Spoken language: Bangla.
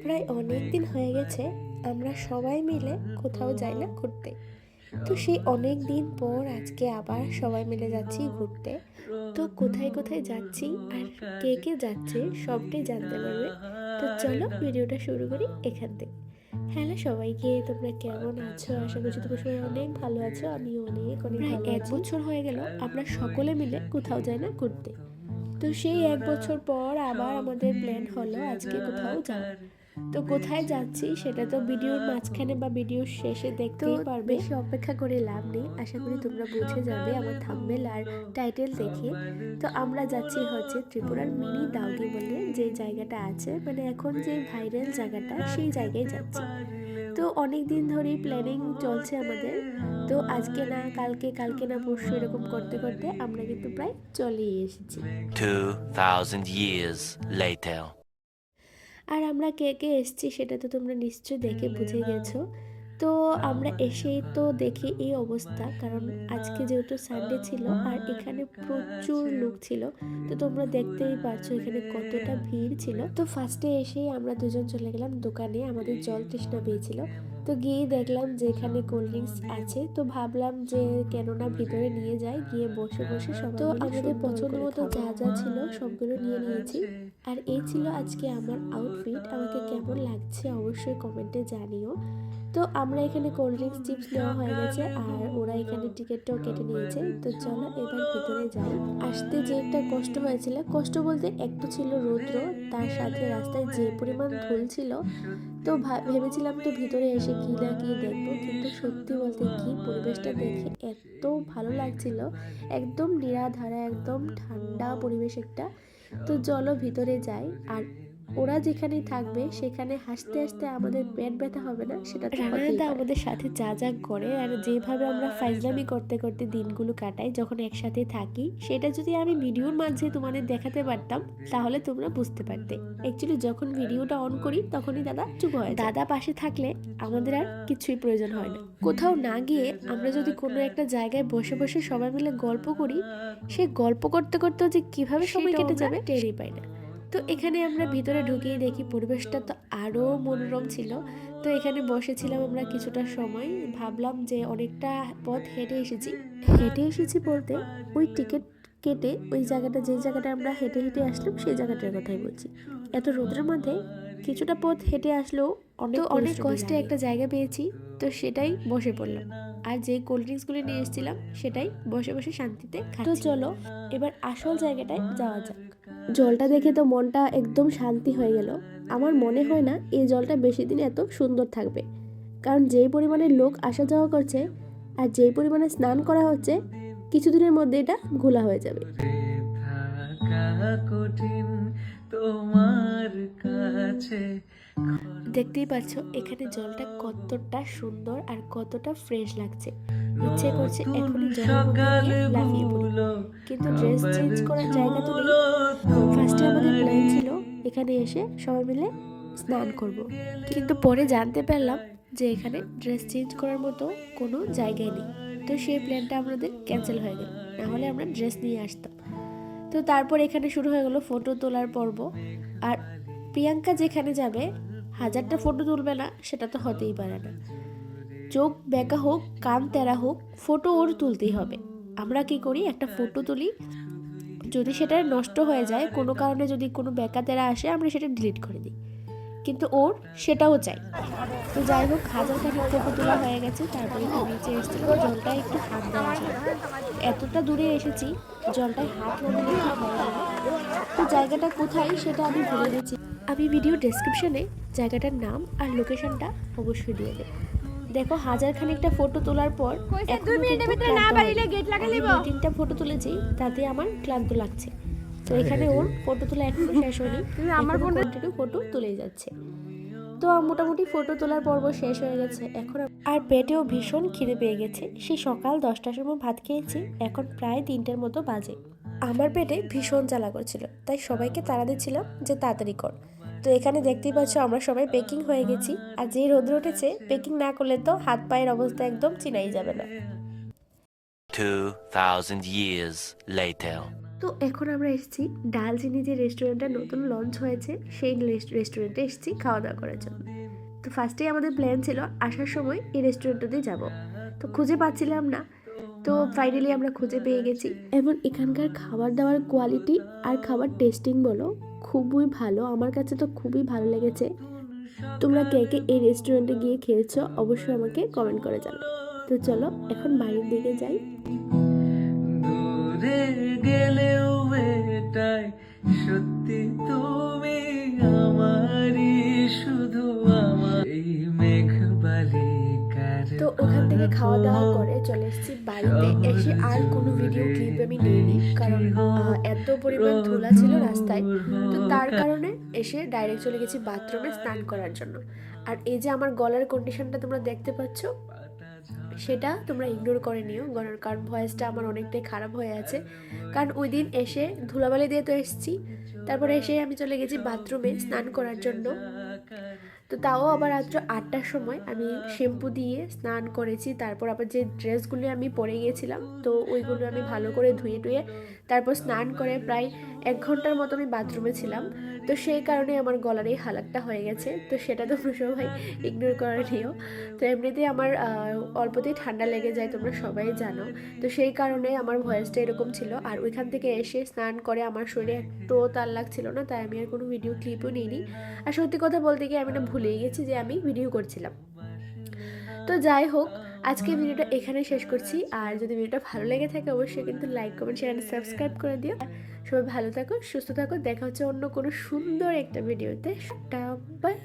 প্রায় অনেক দিন হয়ে গেছে আমরা সবাই মিলে কোথাও যাই না ঘুরতে। তো সেই অনেক দিন পর আজকে আবার সবাই মিলে যাচ্ছি ঘুরতে। তো কোথায় কোথায় যাচ্ছি আর কে কে যাচ্ছে সবটাই জানতে পারবে। তো চলো ভিডিওটা শুরু করি এখান থেকে। হ্যালো সবাইকে, তোমরা কেমন আছো? আশা করছি তোমরা সবাই অনেক ভালো আছো। আমি অনেক অনেক ভালো আছি। 1 বছর হয়ে গেল আমরা সকলে মিলে কোথাও যাই না ঘুরতে। তো সেই 1 বছর পর আবার আমাদের প্ল্যান হলো আজকে কোথাও যাওয়ার। তো কোথায় যাচ্ছি সেটা তো ভিডিওর মাঝখানে বা ভিডিওর শেষে দেখতেই পারবে। বেশি অপেক্ষা করে লাভ নেই, আশা করি তোমরা বুঝে যাবে আমার থাম্বনেল আর টাইটেল দেখে। তো আমরা যাচ্ছি হচ্ছে ত্রিপুরার মিনি দাউকি বলে যে জায়গাটা আছে, মানে এখন যে ভাইরাল জায়গাটা সেই জায়গায় যাচ্ছি। তো অনেক দিন ধরেই প্ল্যানিং চলছে আমাদের। তো আজকে না কালকে, কালকে না পরশু এরকম করতে করতে আমরা কিন্তু প্রায় চলেই এসেছি। 2000 years later. আর আমরা কে কে এসেছি সেটা তো তোমরা নিশ্চয়ই দেখে বুঝে গেছো। তো আমরা এসেই তো দেখি এই অবস্থা, কারণ আজকে যেহেতু সানডে ছিল আর এখানে প্রচুর লোক ছিল। তো তোমরা দেখতেই পারছো এখানে কতটা ভিড় ছিল। তো ফার্স্টে এসেই আমরা দুজন চলে গেলাম দোকানে, আমাদের জল তৃষ্ণা পেয়েছিল। তো গিয়ে দেখলাম যে এখানে কোল্ড ড্রিঙ্কস আছে, তো ভাবলাম যে কেননা ভিতরে নিয়ে যাই, গিয়ে বসে বসে সব। তো আমাদের পছন্দ মতো যা যা ছিল সবগুলো নিয়ে নিয়েছি। আর এই ছিল আজকে আমার আউটফিট। আমাকে কেমন লাগছে অবশ্যই কমেন্টে জানিও। তো আমরা এখানে কোল্ড ড্রিঙ্কস চিপস নেওয়া হয়ে গেছে আর ওরা এখানে টিকিটটাও কেটে নিয়েছে। তো চলো এবার ভিতরে যাই। আসতে যে একটা কষ্ট হয়েছিল, কষ্ট বলতে একটু ছিল রৌদ্র, তার সাথে রাস্তায় যে পরিমাণ ধুল ছিল। তো ভেবেছিলাম তো ভিতরে এসে কি না কি দেখবো, কিন্তু সত্যি বলতে কি পরিবেশটা দেখে এত ভালো লাগছিল। একদম নিরাধারা, একদম ঠান্ডা পরিবেশ একটা। তো চলো ভিতরে যাই। আর ওরা যেখানে থাকবে সেখানে হাসতে হাসতে আমাদের পেট ব্যথা হবে না সেটা তো রানাদা আমাদের সাথে যা যা করে আর যেভাবে আমরা ফাইজলামি করতে করতে দিনগুলো কাটাই যখন একসাথে থাকি, সেটা যদি আমি ভিডিওর মাঝে তোমাদের দেখাতে পারতাম তাহলে তোমরা বুঝতে পারতে। অ্যাকচুয়ালি যখন ভিডিওটা অন করি তখনই দাদা চুপ হয়। দাদা পাশে থাকলে আমাদের আর কিছুই প্রয়োজন হয় না। কোথাও না গিয়ে আমরা যদি কোনো একটা জায়গায় বসে বসে সবাই মিলে গল্প করি, সে গল্প করতে করতেও যে কিভাবে সময় কেটে যাবে টেরই পাই না। তো এখানে আমরা ভিতরে ঢুকেই দেখি পরিবেশটা তো আরও মনোরম ছিল। তো এখানে বসেছিলাম আমরা কিছুটা সময়, ভাবলাম যে অনেকটা পথ হেঁটে এসেছি বলতে ওই টিকিট কেটে ওই জায়গাটা, যে জায়গাটা আমরা হেঁটে হেঁটে আসলাম সেই জায়গাটার কথাই বলছি। এত রোদের মধ্যে কিছুটা পথ হেঁটে আসলেও অনেক কষ্টে একটা জায়গা পেয়েছি, তো সেটাই বসে পড়লাম। আর যে কোল্ড ড্রিঙ্কসগুলো নিয়ে এসেছিলাম সেটাই বসে বসে শান্তিতে খাচ্ছি। তো চলো এবার আসল জায়গাটায় যাওয়া যাক। জলটা দেখে তো মনটা একদম শান্তি হয়ে গেল। আমার মনে হয় না এই জলটা বেশি দিন এত সুন্দর থাকবে, কারণ যেই পরিমাণে লোক আসা যাওয়া করছে আর যেই পরিমাণে স্নান করা হচ্ছে, কিছুদিনের মধ্যে এটা ঘোলা হয়ে যাবে। দেখতেই পাচ্ছ এখানে জলটা কতটা সুন্দর আর কতটা ফ্রেশ লাগছে। ইচ্ছে করছে এখনই জলের মধ্যে গিয়ে লাফিয়ে পড়ি, কিন্তু ড্রেস চেঞ্জ করার জায়গা তো নেই। ফার্স্টে আমাদের প্ল্যান ছিল এখানে এসে সবাই মিলে স্নান করব, কিন্তু পরে জানতে পারলাম যে এখানে ড্রেস চেঞ্জ করার মতো কোনো জায়গায় নেই। তো সেই প্ল্যানটা আমাদের ক্যান্সেল হয়ে গেল, না হলে আমরা ড্রেস নিয়ে আসতাম। তো তারপর এখানে শুরু হয়ে গেল ফটো তোলার পর্ব। আর প্রিয়াঙ্কা যেখানে যাবে 1000টা ফটো তুলবে না সেটা তো হতেই পারে না। চোখ বেঁকা হোক, কান তেরা হোক, ফটো ওর তুলতেই হবে। আমরা কি করি, একটা ফটো তুলি, যদি সেটা নষ্ট হয়ে যায় কোনো কারণে, যদি কোনো বেঁকা তেরা আসে আমরা সেটা ডিলিট করে দিই, কিন্তু ওর সেটাও চাই। তো যাই হোক, 1000খানিক ফটো তোলা হয়ে গেছে। তারপরে একটু নিচে এসেছিলাম, জলটায় একটু হাত দেওয়া ছিল। এতটা দূরে এসেছি, জলটায় হাত না দিলে কি হয় না। তো জায়গাটা কোথায় সেটা আমি ভুলে গেছি। আমি ভিডিও ডেসক্রিপশনে জায়গাটার নাম আর লোকেশনটা অবশ্যই দিয়ে দেব। দেখো 1000খানিকটা ফটো তোলার পর এখনো কিন্তু ক্লান্ত হয়নি। আমি 2-3টা ফটো তুলেছি, তাতে আমার ক্লান্ত লাগছে। তো এখানে ওর ফটো তোলা এখনো শেষ হয়নি, আমার কন্টিনিউ ফটো তুলেই যাচ্ছে। তো মোটামুটি ফটো তোলার পর্ব শেষ হয়ে গেছে এখন, আর পেটেও ভীষণ খিদে পেয়ে গেছে। সেই সকাল 10টার সময় ভাত খেয়েছি, এখন প্রায় 3টের মতো বাজে। আমার পেটে ভীষণ জ্বালা করছিল, তাই সবাইকে তাড়া দিচ্ছিলাম যে তাড়াতাড়ি কর। তো এখানে দেখতেই পাচ্ছ আমরা সবাই পেকিং হয়ে গেছি, আর যেই রোদ্র উঠেছে পেকিং না করলে তো হাত পায়ের অবস্থা একদম চিনাই যাবে না। 2000 years later. তো এখন আমরা এসেছি ডালচিনি যে রেস্টুরেন্টটা নতুন লঞ্চ হয়েছে সেই রেস্টুরেন্টে এসেছি খাওয়া দাওয়া করার জন্য। তো ফার্স্টেই আমাদের প্ল্যান ছিল আসার সময় এই রেস্টুরেন্টটাতেই যাব, তো খুঁজে পাচ্ছিলাম না। তো ফাইনালি আমরা খুঁজে পেয়ে গেছি। এবং এখানকার খাবার দাবার কোয়ালিটি আর খাবার টেস্টিং বলো খুবই ভালো, আমার কাছে তো খুবই ভালো লেগেছে। তোমরা কে কে এই রেস্টুরেন্টে গিয়ে খেয়েছো অবশ্যই আমাকে কমেন্ট করে জানাও। তো চলো এখন বাড়ির দিকে যাই। দূরে গেলেও এটাই সত্যি, তুমি আমারই, শুধু আমার এই মেঘবালিকার। তো ওখান থেকে খাওয়া দাওয়া করে চলে এসেছি বাড়িতে। এসে আর কোনো ভিডিও ক্লিপ আমি নিইনি, কারণ এত পরিমাণ ধুলা ছিল রাস্তায়। তো তার কারণে এসে ডাইরেক্ট চলে গেছি বাথরুমে স্নান করার জন্য। আর এই যে আমার গলার কন্ডিশনটা তোমরা দেখতে পাচ্ছ, সেটা তোমরা ইগনোর করে নিও, কারণ ভয়েসটা আমার অনেকটাই খারাপ হয়ে আছে। কারণ ওই দিন এসে ধুলাবালি দিয়ে তো এসেছি, তারপরে এসে আমি চলে গেছি বাথরুমে স্নান করার জন্য। তো তাও আবার রাত্র 8টার সময় আমি শ্যাম্পু দিয়ে স্নান করেছি। তারপর আবার যে ড্রেসগুলো আমি পরে গিয়েছিলাম তো ওইগুলো আমি ভালো করে ধুয়ে টুয়ে তারপর স্নান করে প্রায় 1 ঘন্টার মতো আমি বাথরুমে ছিলাম। তো সেই কারণে আমার গলার এই হালাতটা হয়ে গেছে, তো সেটা তোমরা সবাই ইগনোর করে নিও। তো এমনিতেই আমার অল্পতেই ঠান্ডা লেগে যায়, তোমরা সবাই জানো। তো সেই কারণে আমার ভয়েসটা এরকম ছিল। আর ওইখান থেকে এসে স্নান করে আমার শরীরে একটুও তার লাগছিল না, তাই আমি আর কোনো ভিডিও ক্লিপও নিইনি। আর সত্যি কথা বলতে গিয়ে আমি না ভুলেই গেছি যে আমি ভিডিও করছিলাম। তো যাই হোক, আজকে ভিডিওটা এখানে শেষ করছি। আর যদি ভিডিওটা ভালো লেগে থাকে অবশ্যই কিন্তু like comment share and subscribe করে দিও। সবাই ভালো থাকো, সুস্থ থাকো, দেখা হচ্ছে অন্য কোনো সুন্দর একটা ভিডিওতে। বাই।